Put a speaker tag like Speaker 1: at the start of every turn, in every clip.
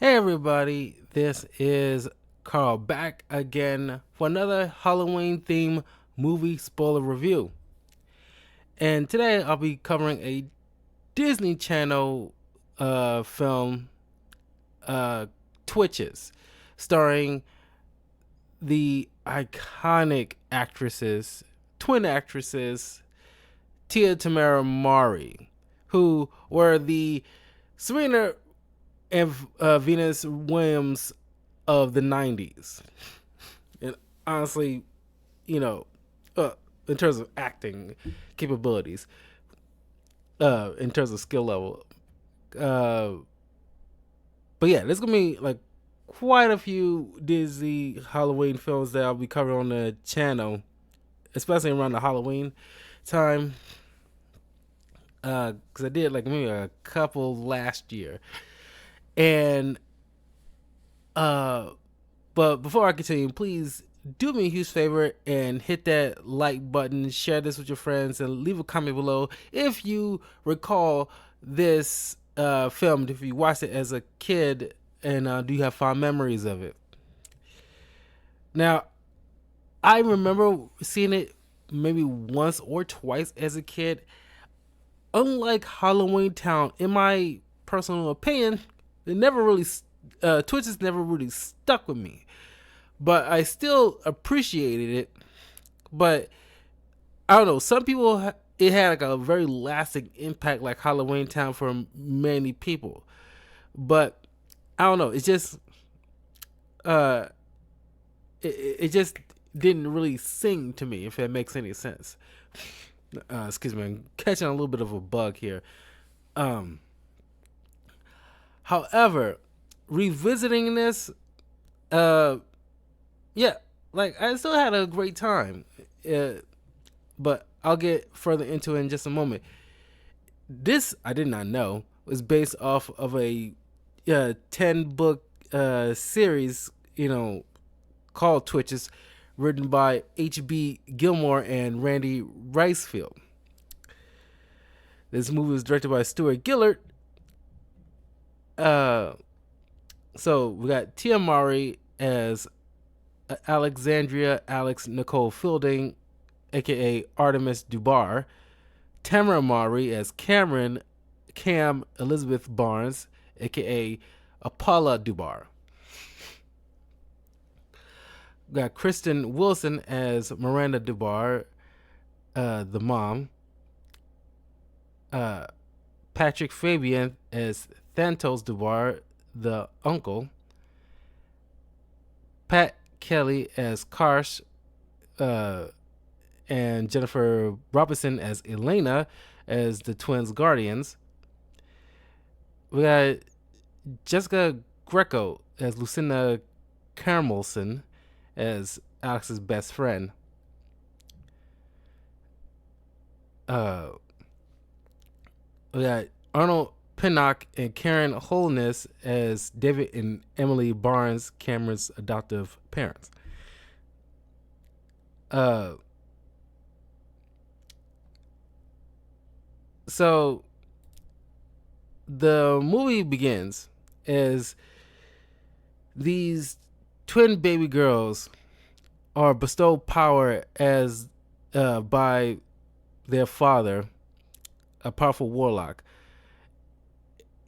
Speaker 1: Hey everybody, this is Carl back again for another Halloween themed movie spoiler review. And today I'll be covering a Disney Channel film, uh, Twitches, starring the iconic actresses, twin actresses, Tia Tamara Mari, who were the Serena and Venus Williams of the 90s. And honestly, you know, uh, in terms of acting capabilities, in terms of skill level. Uh, but yeah, there's going to be like quite a few Disney Halloween films that I'll be covering on the channel, especially around the Halloween time. Because I did like maybe a couple last year. And uh, But before I continue, please do me a huge favor and hit that like button, share this with your friends, and leave a comment below if you recall this film, if you watched it as a kid, and do you have fond memories of it. Now, I remember seeing it maybe once or twice as a kid. Unlike Halloween Town, in my personal opinion, it never really, Twitch has never really stuck with me, but I still appreciated it. But I don't know. Some people it had like a very lasting impact, like Halloween Town for many people. But I don't know. It's just uh, it just didn't really sing to me, if that makes any sense. Excuse me, I'm catching a little bit of a bug here. Um, However, revisiting this, uh, yeah, like I still had a great time. Uh, but I'll get further into it in just a moment. This I did not know was based off of a 10 book series, called Twitches, written by H.B. Gilmore and Randy Ricefield. This movie was directed by Stuart Gillard. Uh, so we got Tia Mowry as Alexandria Alex Nicole Fielding, aka Artemis Dubar. Tamara Mowry as Cam Elizabeth Barnes, aka Apollo Dubar. We got Kristen Wilson as Miranda Dubar, the mom. Patrick Fabian as Thantos Dubar, the uncle. Pat Kelly as Karsh, uh, and Jennifer Robinson as Elena, as the twins' guardians. We got Jessica Greco as Lucinda Caramelson, as Alex's best friend. Uh, we got Arnold Pinnock and Karen Holness as David and Emily Barnes, Cameron's adoptive parents. Uh, so the movie begins as these twin baby girls are bestowed power as by their father, a powerful warlock,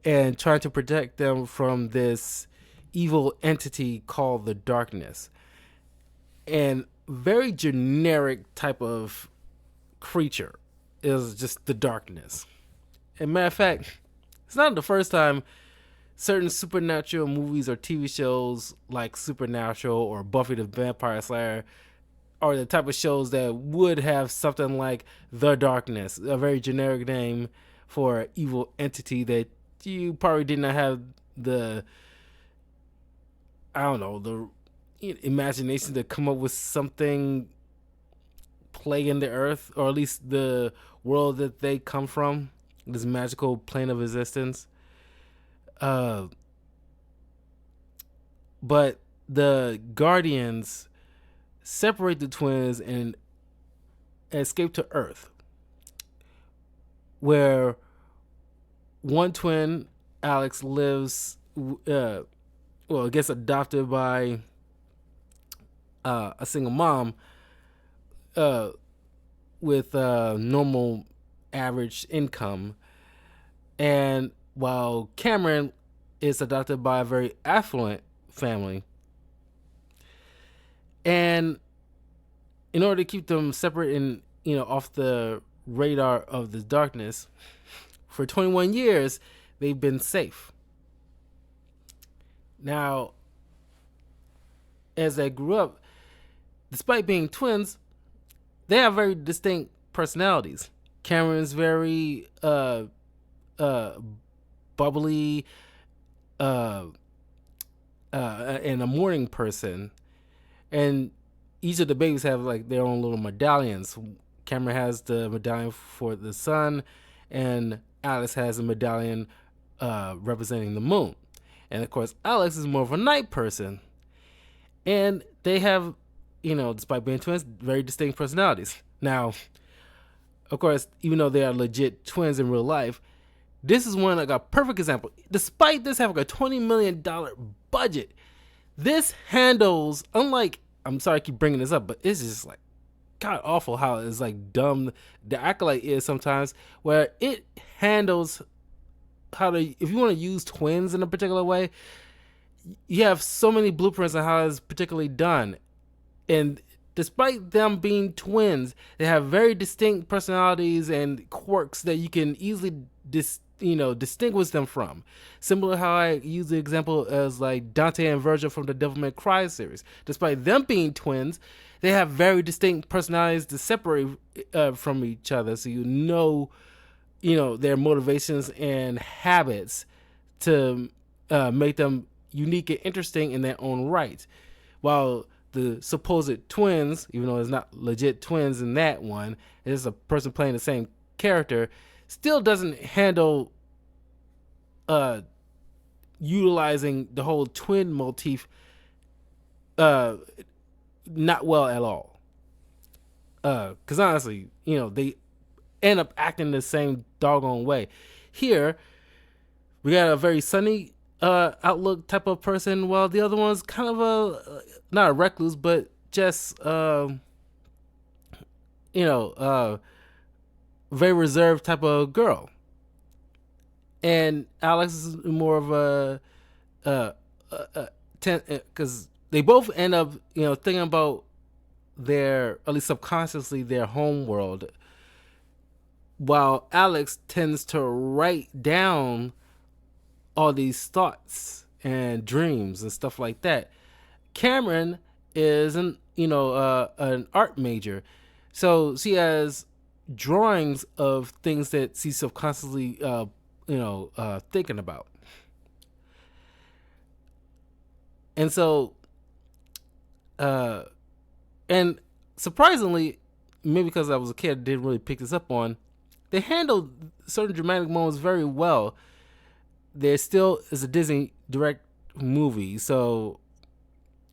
Speaker 1: and trying to protect them from this evil entity called the Darkness. And very generic type of creature is just the Darkness. And matter of fact, it's not the first time certain supernatural movies or TV shows like Supernatural or Buffy the Vampire Slayer are the type of shows that would have something like the Darkness, a very generic name for an evil entity that you probably did not have the, I don't know, the imagination to come up with something plaguing the earth, or at least the world that they come from, this magical plane of existence. Uh, but the Guardians separate the twins and escape to Earth, where one twin, Alex, lives. well, gets adopted by a single mom uh, with normal average income, and while Cameron is adopted by a very affluent family. And in order to keep them separate and off the radar of the darkness, for 21 years they've been safe. Now, as they grew up, despite being twins, they have very distinct personalities. Cameron's very bubbly uh, and a morning person, and each of the babies have like their own little medallions. Cameron has the medallion for the sun, and Alex has a medallion representing the moon. And of course, Alex is more of a night person. And they have, despite being twins, very distinct personalities. Now, of course, even though they are legit twins in real life, this is one like a perfect example. Despite this having a $20 million budget, this handles, unlike, I'm sorry I keep bringing this up, but it's just like god awful how it's like dumb the Acolyte is sometimes, where it handles how to, if you want to use twins in a particular way, you have so many blueprints on how it's particularly done. And despite them being twins, they have very distinct personalities and quirks that you can easily distinguish them from. Similar to how I use the example as like Dante and Virgil from the Devil May Cry series. Despite them being twins, they have very distinct personalities to separate from each other, so their motivations and habits to make them unique and interesting in their own right. While the supposed twins, even though it's not legit twins in that one, it's a person playing the same character, still doesn't handle utilizing the whole twin motif not well at all. Because honestly, they end up acting the same doggone way. Here, we got a very sunny outlook type of person, while the other one's kind of not a recluse, but just very reserved type of girl. And Alex is more of because they both end up thinking about their, at least subconsciously, their home world, while Alex tends to write down all these thoughts and dreams and stuff like that. Cameron is an art major, so she has drawings of things that she's subconsciously thinking about. And so and surprisingly, maybe because I was a kid, I didn't really pick this up on, they handled certain dramatic moments very well. There still is a Disney direct movie, so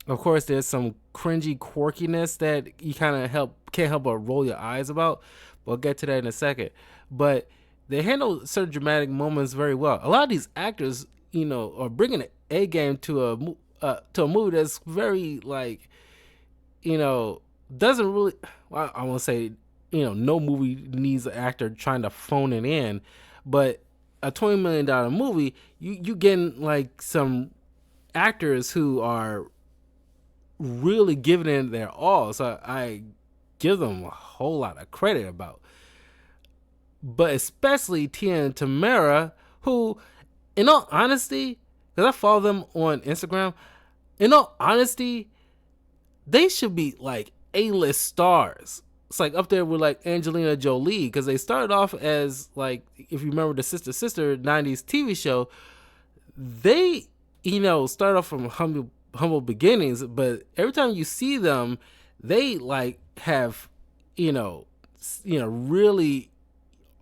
Speaker 1: of course there's some cringy quirkiness that you kind of can't help but roll your eyes about. We'll get to that in a second. But they handle certain dramatic moments very well. A lot of these actors, are bringing an A game to a movie that's very like, doesn't really. Well, I won't say, no movie needs an actor trying to phone it in, but a $20 million movie, you getting like some actors who are really giving it their all. So I give them a whole lot of credit about. But especially Tia and Tamera, who, in all honesty, because I follow them on Instagram, in all honesty, they should be like A-list stars. It's like up there with like Angelina Jolie, because they started off as like, if you remember the Sister 90s TV show, they started off from humble beginnings, but every time you see them, they like have really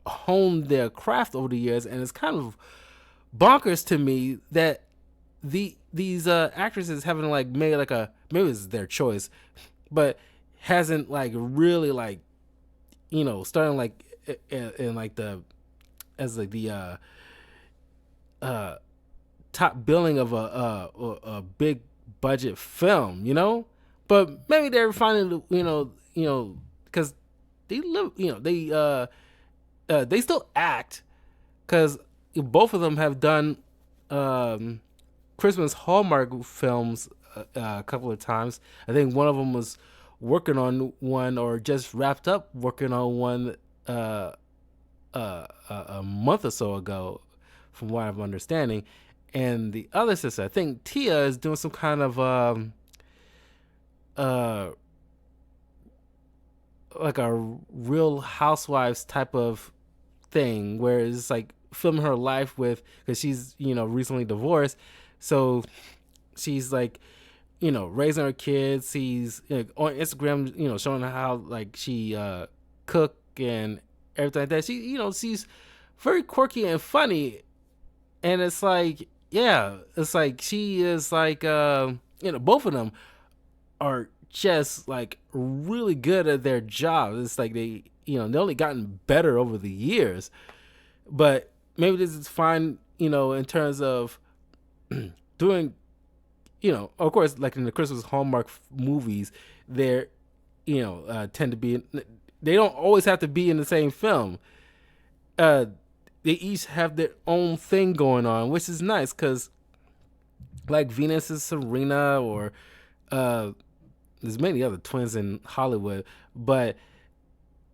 Speaker 1: honed their craft over the years. And it's kind of bonkers to me that these actresses haven't like made like maybe it's their choice, but hasn't like really like starting like in like the as like the top billing of a big budget film, you know. But maybe they're finding, because they live, they still act, because both of them have done Christmas Hallmark films a couple of times. I think one of them was working on one, or just wrapped up working on one a month or so ago, from what I'm understanding. And the other sister, I think Tia, is doing some kind of uh, like a Real Housewives type of thing, where it's like filming her life with, because she's recently divorced, so she's like raising her kids. She's on Instagram, showing how like she cook and everything like that. She's very quirky and funny, and it's like, yeah, it's like she is like both of them are just like really good at their job. It's like they only gotten better over the years, but maybe this is fine, in terms of doing, of course, like in the Christmas Hallmark movies, they're, tend to be, they don't always have to be in the same film. They each have their own thing going on, which is nice, because like Venus and Serena, or there's many other twins in Hollywood, but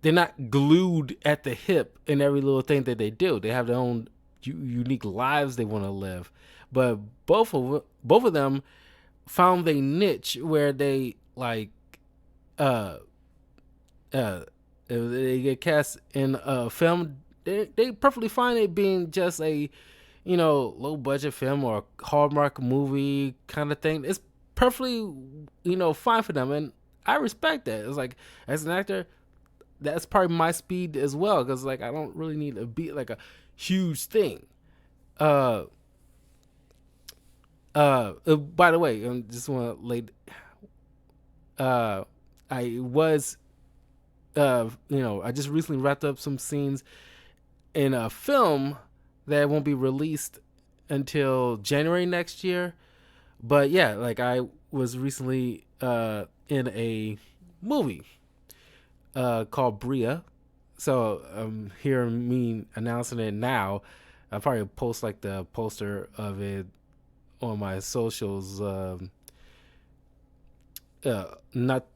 Speaker 1: they're not glued at the hip in every little thing that they do. They have their own unique lives they want to live. But both of them found a niche where they like if they get cast in a film, they perfectly fine it being just a low budget film or a Hallmark movie kind of thing. It's perfectly fine for them, and I respect that. It's like, as an actor, that's probably my speed as well, because like I don't really need to be like a huge thing. By the way, I just want to lay. I was, I just recently wrapped up some scenes in a film that won't be released until January next year. But yeah, like I was recently in a movie called Bria. So hearing me announcing it now, I'll probably post like the poster of it on my socials. Not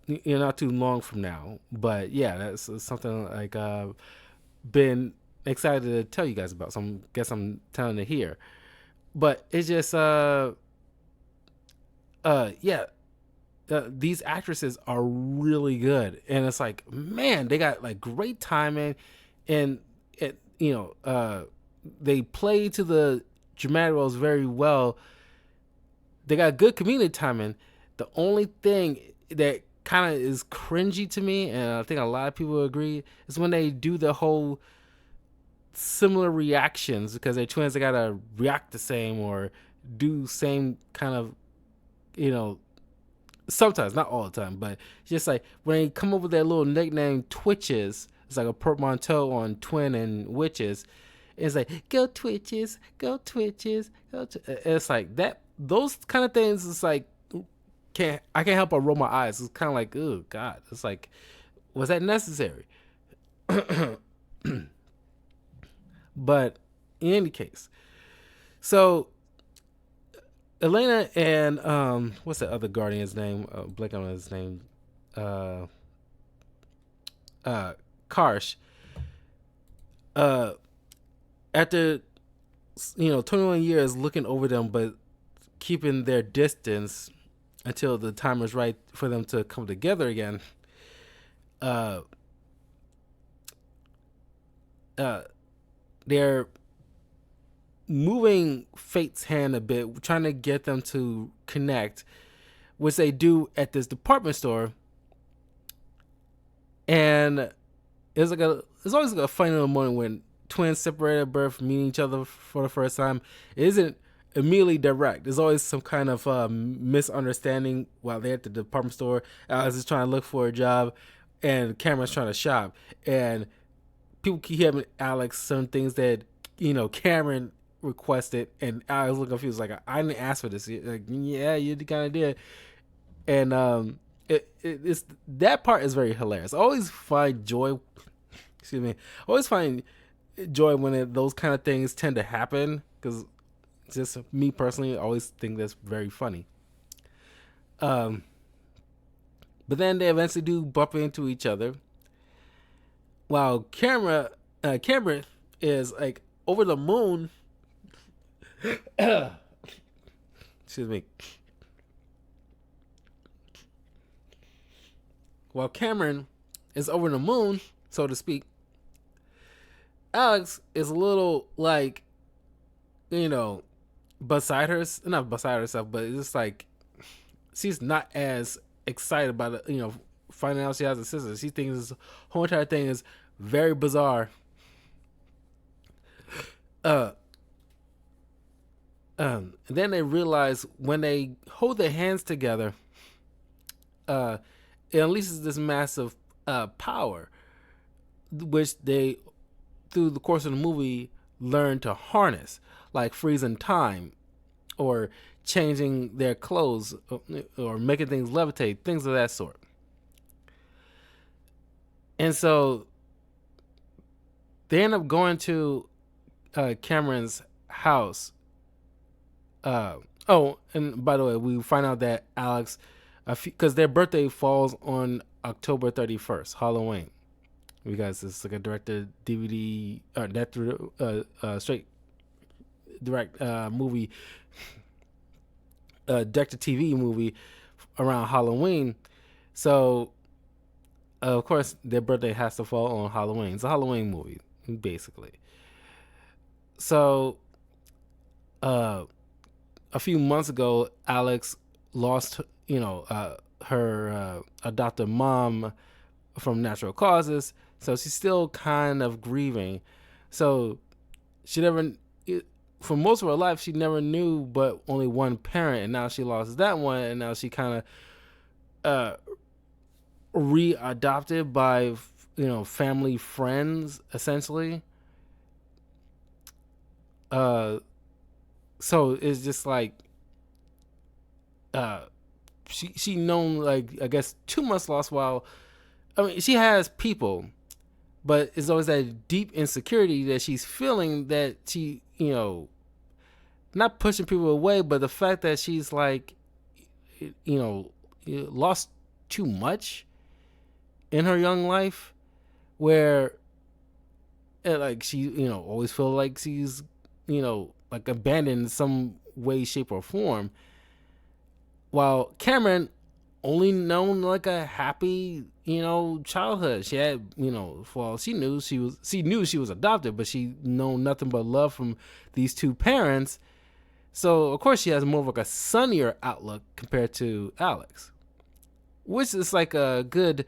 Speaker 1: too long from now, but yeah, that's something like been excited to tell you guys about. So I guess I'm telling it here, but it's just yeah, these actresses are really good, and it's like, man, they got like great timing, and it they play to the dramatic roles very well. They got good comedic timing. The only thing that kind of is cringy to me, and I think a lot of people agree, is when they do the whole similar reactions, because they're twins. They gotta react the same or do same kind of, sometimes, not all the time, but just like when they come up with their little nickname Twitches. It's like a portmanteau on twin and witches. It's like, go Twitches, go Twitches, go. It's like that. Those kind of things. It's like, I can't help but roll my eyes. It's kind of like, oh God. It's like, was that necessary? But in any case, so Elena and what's the other Guardian's name? Blank on his name. Karsh. After 21 years looking over them, but keeping their distance until the time was right for them to come together again. They're moving fate's hand a bit, trying to get them to connect, which they do at this department store. And it's always like a funny little moment when twins separated at birth meeting each other for the first time. It isn't immediately direct. There's always some kind of misunderstanding while they're at the department store. Alex is trying to look for a job, and Cameron's trying to shop. And people keep having Alex some things that Cameron requested, and I was looking confused. Like, I didn't ask for this. Like, yeah, you kind of did. And it's that part is very hilarious. I always find joy. Excuse me. I always find joy when those kind of things tend to happen, because just me personally, I always think that's very funny. Um, but then they eventually do bump into each other. While Cameron is like over the moon. Excuse me. While Cameron is over the moon, so to speak, Alex is a little like, you know, not beside herself, but it's just like she's not as excited about it, finding out she has a sister. She thinks this whole entire thing is very bizarre. And then they realize when they hold their hands together, it unleashes this massive power, which they, through the course of the movie, learn to harness, like freezing time, or changing their clothes, or making things levitate, things of that sort. And so they end up going to Cameron's house. And by the way, we find out that Alex, because their birthday falls on October 31st, Halloween. Because it's like a directed DVD, straight direct movie, directed TV movie around Halloween. So, of course, their birthday has to fall on Halloween. It's a Halloween movie, basically. So, a few months ago, Alex lost, her adoptive mom from natural causes. So she's still kind of grieving. So she never, for most of her life, she never knew but only one parent, and now she lost that one, and now she kind of readopted by family friends, essentially. So it's just like she known, like, I guess 2 months lost. While I mean, she has people, but it's always that deep insecurity that she's feeling, that she, not pushing people away, but the fact that she's like, lost too much in her young life, where like she, always feel like she's, like abandoned in some way, shape, or form. While Cameron only known like a happy, childhood. She had, well, she knew she was adopted, but she known nothing but love from these two parents. So of course she has more of like a sunnier outlook compared to Alex, which is like a good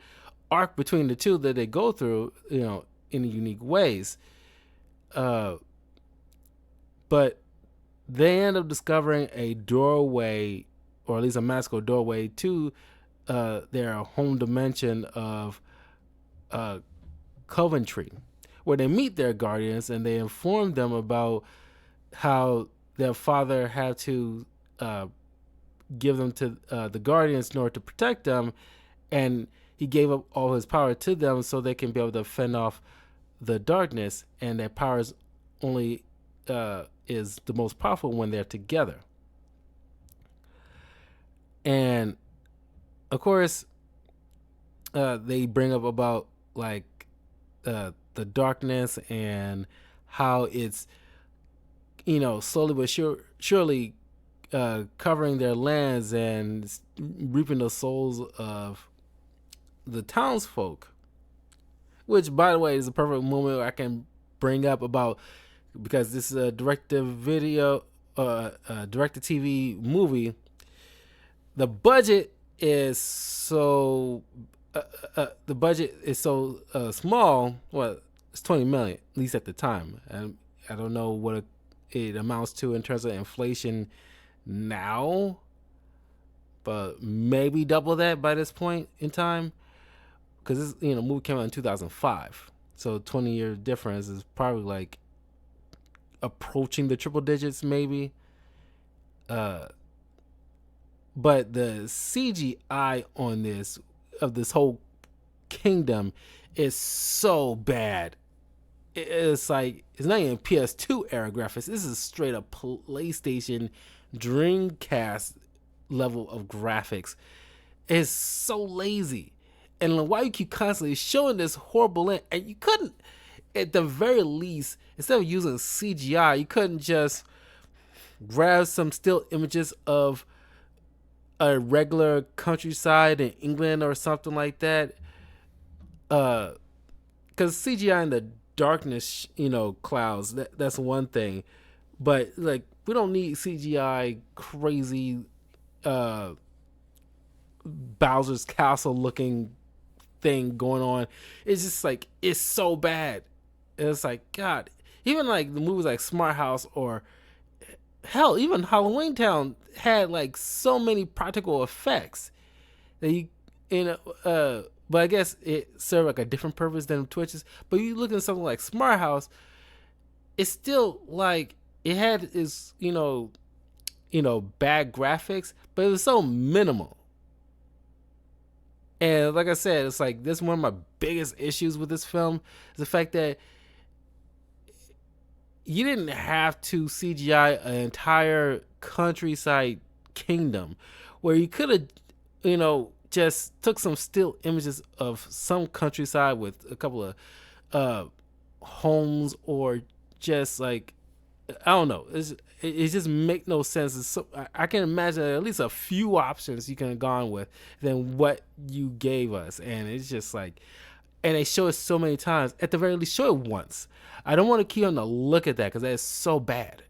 Speaker 1: arc between the two that they go through, in unique ways. But they end up discovering a doorway, or at least a magical doorway, to their home dimension of Coventry, where they meet their guardians, and they inform them about how their father had to give them to the guardians in order to protect them, and he gave up all his power to them so they can be able to fend off the darkness, and their powers only is the most powerful when they're together. And of course, they bring up about like the darkness, and how it's, slowly but surely covering their lands and reaping the souls of the townsfolk. Which, by the way, is a perfect moment I can bring up about, because this is a direct-to-video, direct-to-TV movie. The budget is so small. Well, it's $20 million, at least at the time. And I don't know what it amounts to in terms of inflation now, but maybe double that by this point in time, because this movie came out in 2005, so 20-year difference is probably like approaching the triple digits, maybe. Uh, but the CGI on this of this whole kingdom is so bad. It's like it's not even PS2 era graphics. This is straight up PlayStation, Dreamcast level of graphics. It's so lazy, and why you keep constantly showing this horrible end, and you couldn't, at the very least, instead of using CGI, you couldn't just grab some still images of a regular countryside in England or something like that. Because CGI in the darkness, clouds, that's one thing. But like, we don't need CGI crazy Bowser's castle looking thing going on. It's just like, it's so bad. It's like, God, even like the movies like Smart House or hell, even Halloween Town had like so many practical effects that but I guess it served like a different purpose than Twitches. But you look at something like Smart House, it's still like it had its bad graphics, but it was so minimal. And like I said, it's like this is one of my biggest issues with this film is the fact that you didn't have to CGI an entire countryside kingdom, where you could have, just took some still images of some countryside with a couple of homes, or just like, I don't know. It just make no sense. So, I can imagine at least a few options you can have gone with than what you gave us, and it's just like, and they show it so many times. At the very least, show it once. I don't want to keep on to look at that because that is so bad.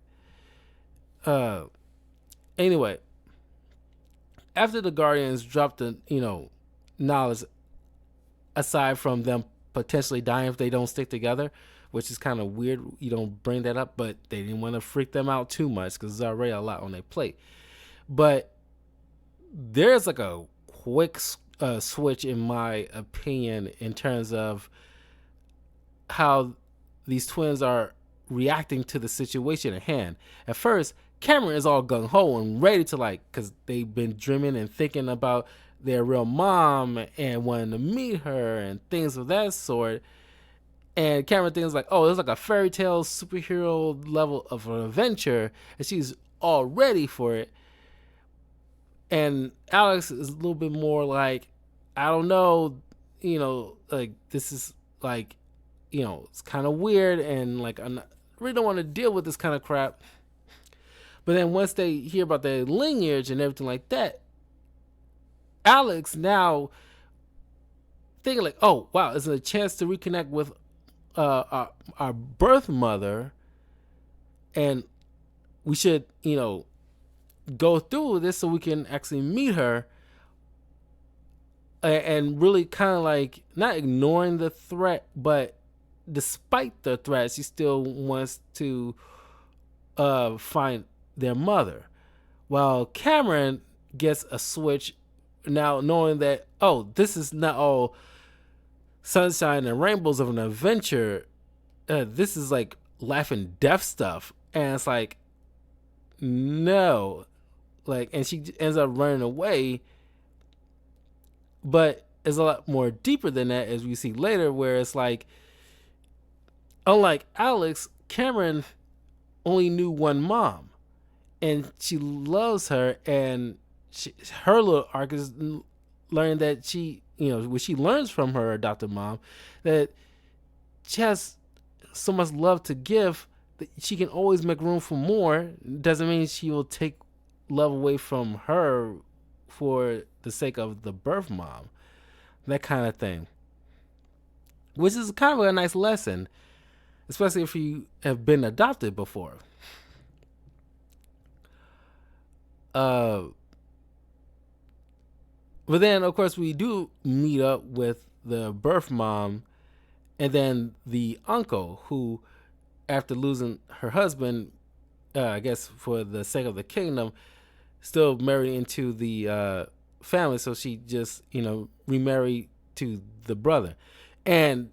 Speaker 1: Anyway, after the Guardians dropped the knowledge, aside from them potentially dying if they don't stick together, which is kind of weird. You don't bring that up, but they didn't want to freak them out too much because there's already a lot on their plate. But there's like a quick switch, in my opinion, in terms of how these twins are reacting to the situation at hand. At first, Cameron is all gung-ho and ready to, like, because they've been dreaming and thinking about their real mom and wanting to meet her and things of that sort. And Cameron thinks like, oh, it's like a fairy tale superhero level of an adventure, and she's all ready for it. And Alex is a little bit more like, I don't know, like, this is like, it's kind of weird, and like, I really don't want to deal with this kind of crap. But then once they hear about their lineage and everything like that, Alex now thinking like, oh wow, it's a chance to reconnect with our birth mother, and we should go through this so we can actually meet her, and really kind of like not ignoring the threat, but despite the threat, she still wants to find their mother, while Cameron gets a switch now, knowing that, oh, this is not all sunshine and rainbows of an adventure. This is like life and death stuff. And it's like, no. Like, and she ends up running away. But it's a lot more deeper than that, as we see later, where it's like, unlike Alex, Cameron only knew one mom, and she loves her, and her little arc is learning that when she learns from her adopted mom, that she has so much love to give that she can always make room for more. Doesn't mean she will take love away from her for the sake of the birth mom. That kind of thing. Which is kind of a nice lesson, especially if you have been adopted before. But then, of course, we do meet up with the birth mom and then the uncle who, after losing her husband, I guess for the sake of the kingdom, still married into the family. So she just, remarried to the brother. And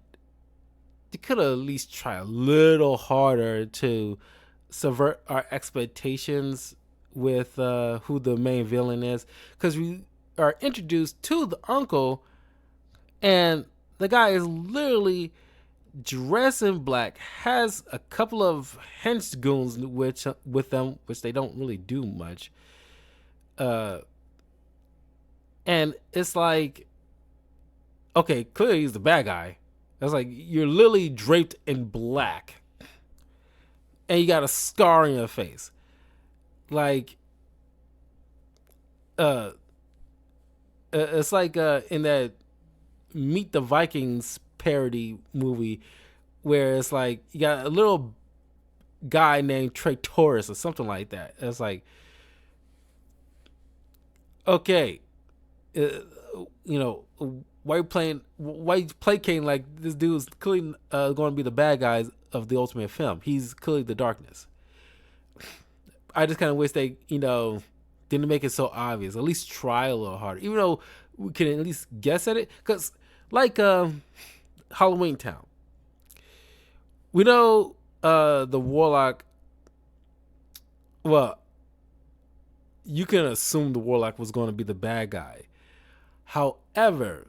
Speaker 1: they could have at least tried a little harder to subvert our expectations with who the main villain is, because we are introduced to the uncle, and the guy is literally dressed in black, has a couple of hench goons which with them, which they don't really do much. Uh, and it's like, okay, clearly he's the bad guy. It's like you're literally draped in black, and you got a scar on your face. Like, uh, it's like in that Meet the Vikings parody movie where it's like you got a little guy named Traitoris or something like that. It's like, okay, uh, you know, why you placating like this dude is clearly going to be the bad guys of the ultimate film. He's clearly the darkness. I just kind of wish they, didn't make it so obvious. At least try a little harder, even though we can at least guess at it. Because, like Halloween Town, we know the warlock. Well, you can assume the warlock was going to be the bad guy. However,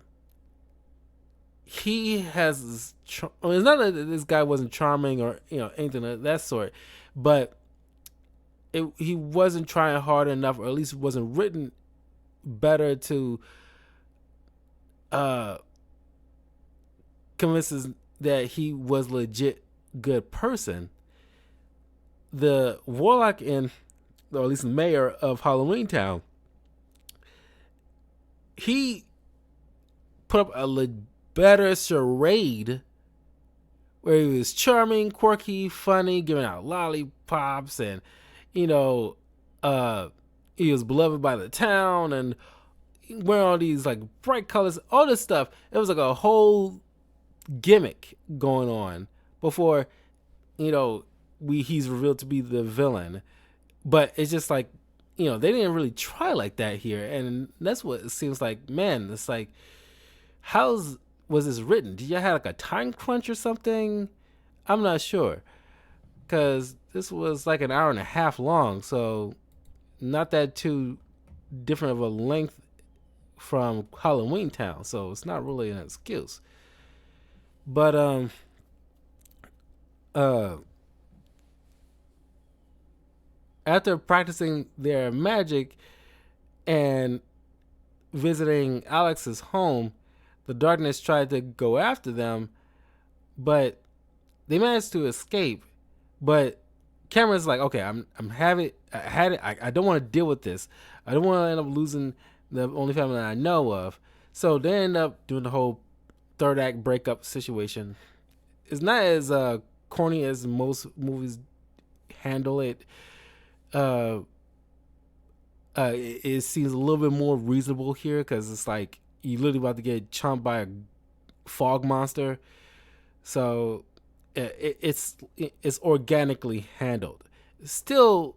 Speaker 1: he has. It's not that this guy wasn't charming or anything of that sort, but he wasn't trying hard enough, or at least wasn't written better to convince us that he was legit good person. The warlock or at least mayor of Halloween Town, he put up a better charade where he was charming, quirky, funny, giving out lollipops, and he was beloved by the town and wearing all these like bright colors, all this stuff. It was like a whole gimmick going on before he's revealed to be the villain. But it's just like, they didn't really try like that here, and that's what it seems like. Man, it's like, was this written? Did you have like a time crunch or something? I'm not sure, because this was like an hour and a half long, so not that too different of a length from Halloween Town, so it's not really an excuse. But after practicing their magic and visiting Alex's home, the darkness tried to go after them, but they managed to escape. But Cameron's like, okay, I had it. I don't want to deal with this. I don't want to end up losing the only family that I know of. So they end up doing the whole third act breakup situation. It's not as corny as most movies handle it. It seems a little bit more reasonable here, because it's like you literally about to get chomped by a fog monster. So it's organically handled. Still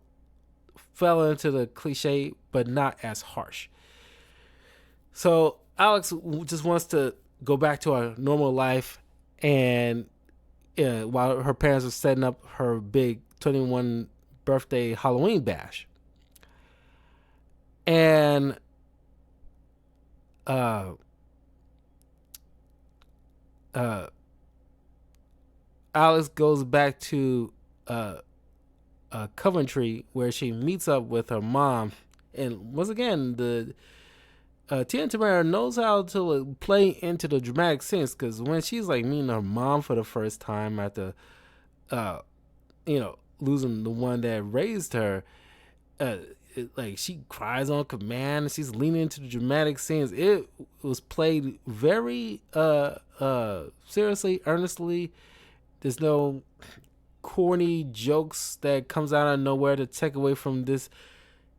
Speaker 1: fell into the cliche, but not as harsh. So Alex just wants to go back to her normal life, and while her parents are setting up her big 21 birthday Halloween bash. And Alex goes back to Coventry, where she meets up with her mom. And once again, the Tia Tamera knows how to play into the dramatic scenes, because when she's like meeting her mom for the first time after losing the one that raised her, like she cries on command. She's leaning into the dramatic scenes. It was played very seriously, earnestly. There's no corny jokes that comes out of nowhere to take away from this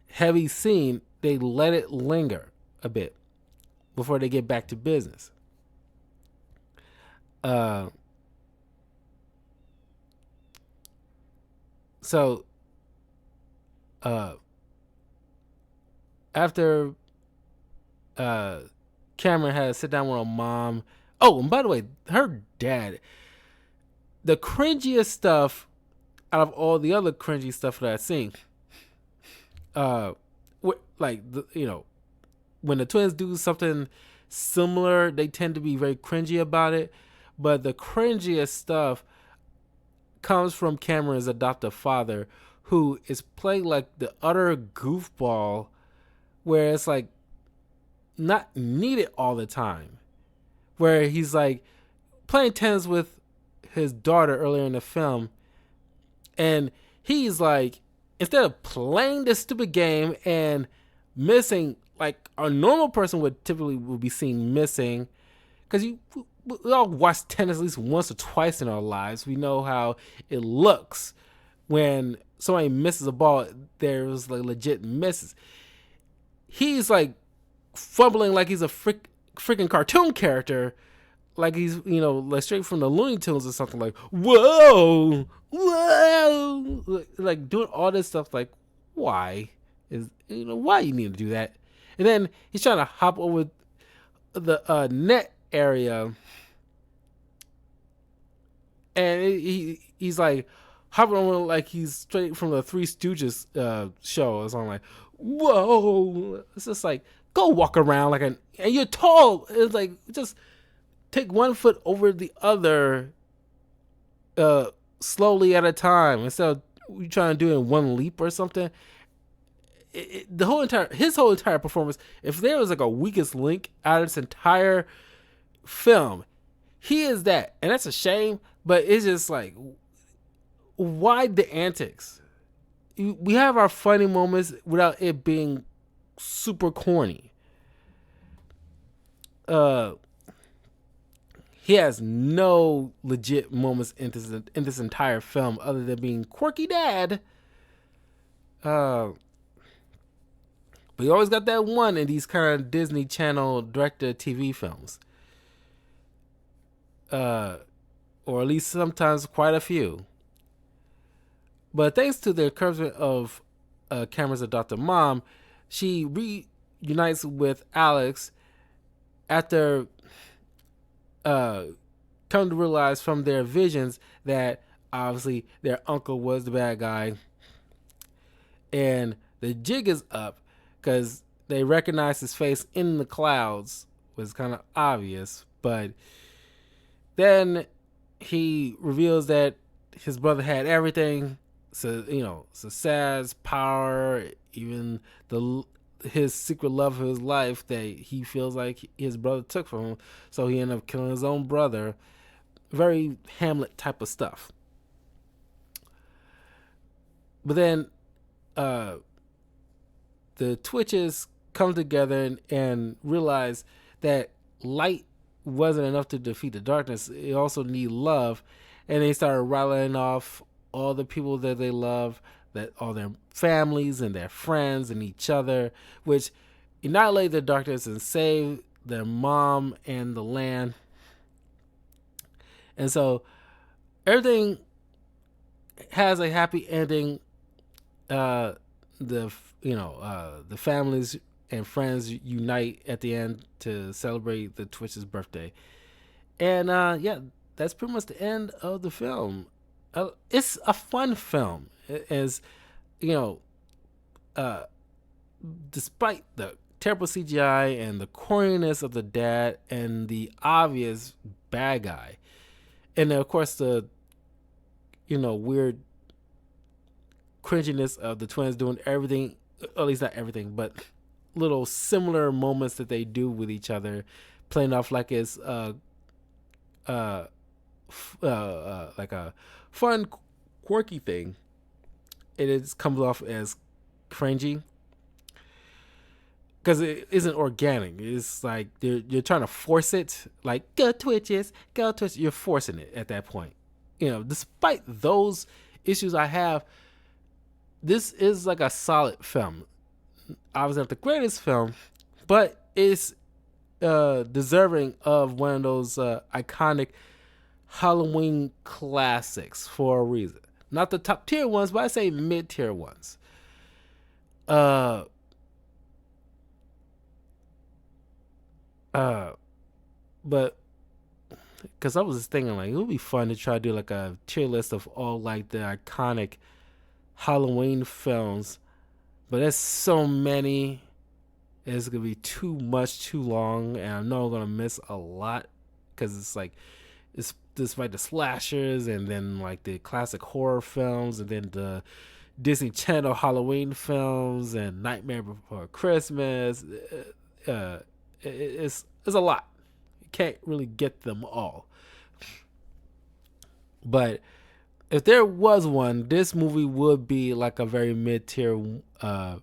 Speaker 1: heavy scene. They let it linger a bit before they get back to business. So after Cameron had to sit down with her mom. Oh, and by the way, her dad, the cringiest stuff out of all the other cringy stuff that I've seen. Uh, like when the twins do something similar, they tend to be very cringy about it. But the cringiest stuff comes from Cameron's adoptive father, who is playing like the utter goofball, where it's like not needed all the time. Where he's like playing tennis with his daughter earlier in the film, and he's like, instead of playing this stupid game and missing like a normal person would be seen missing, because we all watch tennis at least once or twice in our lives. We know how it looks when somebody misses a ball. There's like legit misses. He's like fumbling like he's a freaking cartoon character, like he's like straight from the Looney Tunes or something. Like whoa, like doing all this stuff. Like why why you need to do that? And then he's trying to hop over the net area, and he's like hopping over like he's straight from the Three Stooges show or something. Like whoa, it's just like go walk around and you're tall. It's like just take one foot over the other slowly at a time instead of you trying to do it in one leap or something. His whole entire performance, if there was like a weakest link out of this entire film, he is that. And that's a shame, but it's just like, why the antics? We have our funny moments without it being super corny. He has no legit moments in this entire film other than being quirky dad. But you always got that one in these kind of Disney Channel directed TV films. Or at least sometimes quite a few. But thanks to the encouragement of Cameron's adopted mom, she reunites with Alex after come to realize from their visions that obviously their uncle was the bad guy. And the jig is up because they recognize his face in the clouds, was kind of obvious. But then he reveals that his brother had everything. So, success, power, even his secret love of his life that he feels like his brother took from him. So he ended up killing his own brother. Very Hamlet type of stuff. But then the Twitches come together and realize that light wasn't enough to defeat the darkness. It also need love. And they started rattling off all the people that they love, that all their families and their friends and each other, which annihilate the darkness and save their mom and the land. And so everything has a happy ending. The families and friends unite at the end to celebrate the Twitch's birthday. And that's pretty much the end of the film. It's a fun film, as despite the terrible CGI and the corniness of the dad and the obvious bad guy, and of course the weird cringiness of the twins doing everything, at least not everything, but little similar moments that they do with each other, playing off like it's like a fun, quirky thing. It comes off as cringy because it isn't organic. It's like you're trying to force it. Like go Twitches, go Twitch. You're forcing it at that point. Despite those issues I have, this is like a solid film. Obviously not the greatest film, but it's deserving of one of those iconic Halloween classics for a reason. Not the top tier ones, but I say mid tier ones. But because I was just thinking like it would be fun to try to do like a tier list of all like the iconic Halloween films, but there's so many. It's gonna be too much, too long, and I know I'm gonna miss a lot because it's like it's this like the slashers and then like the classic horror films and then the Disney Channel Halloween films and Nightmare Before Christmas. It's a lot. You can't really get them all. But if there was one, this movie would be like a very mid tier uh,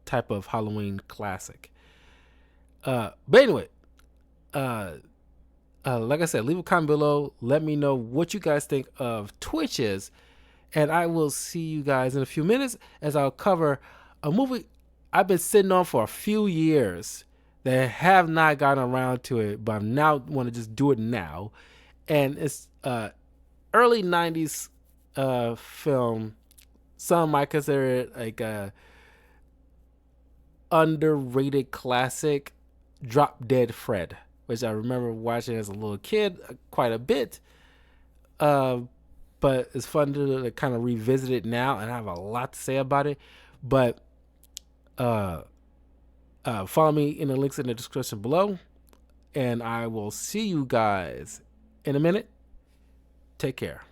Speaker 1: type of Halloween classic. But anyway, uh, like I said, leave a comment below. Let me know what you guys think of Twitches, and I will see you guys in a few minutes as I'll cover a movie I've been sitting on for a few years that have not gotten around to it, but I now want to just do it now. And it's early '90s film. Some might consider it like a underrated classic, Drop Dead Fred, which I remember watching as a little kid quite a bit. Uh, but it's fun to kind of revisit it now, and I have a lot to say about it. But uh, follow me in the links in the description below, and I will see you guys in a minute. Take care.